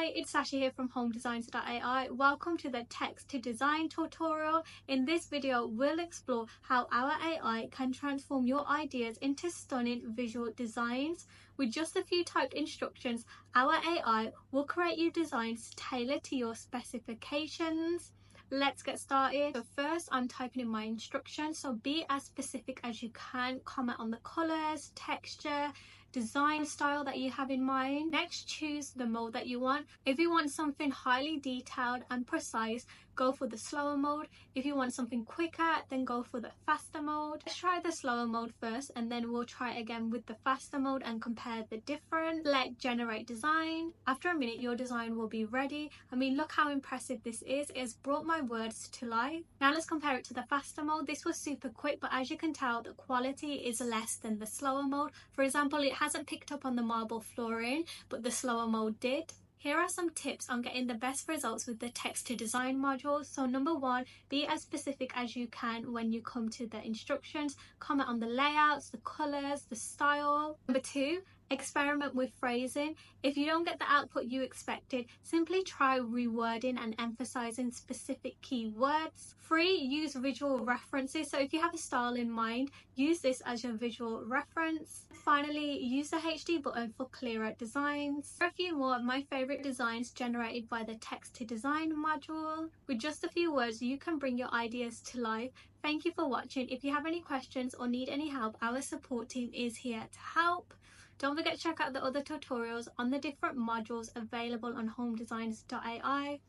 Hi, it's Sasha here from HomeDesignsAI. Welcome to the text to design tutorial. In this video, we'll explore how our AI can transform your ideas into stunning visual designs. With just a few typed instructions, our AI will create you designs tailored to your specifications. Let's get started. So first, I'm typing in my instructions, so be as specific as you can. Comment on the colors, texture, design style that you have in mind. Next, choose the mode that you want. If you want something highly detailed and precise, go for the slower mode. If you want something quicker, then go for the faster mode. Let's try the slower mode first, and then we'll try again with the faster mode and compare the difference. Select generate design. After a minute, your design will be ready. I mean, look how impressive this is. It's brought my words to life. Now let's compare it to the faster mode. This was super quick, but as you can tell, the quality is less than the slower mode. For example, it hasn't picked up on the marble flooring, but the slower mode did. Here are some tips on getting the best results with the text to design module. So number one, be as specific as you can when you come to the instructions. Comment on the layouts, the colors, the style. Number two, experiment with phrasing. If you don't get the output you expected, simply try rewording and emphasizing specific keywords. 3, use visual references. So if you have a style in mind, use this as your visual reference. Finally, use the HD button for clearer designs. Here are a few more of my favorite designs generated by the text to design module. With just a few words, you can bring your ideas to life. Thank you for watching. If you have any questions or need any help, our support team is here to help. Don't forget to check out the other tutorials on the different modules available on HomeDesignsAI.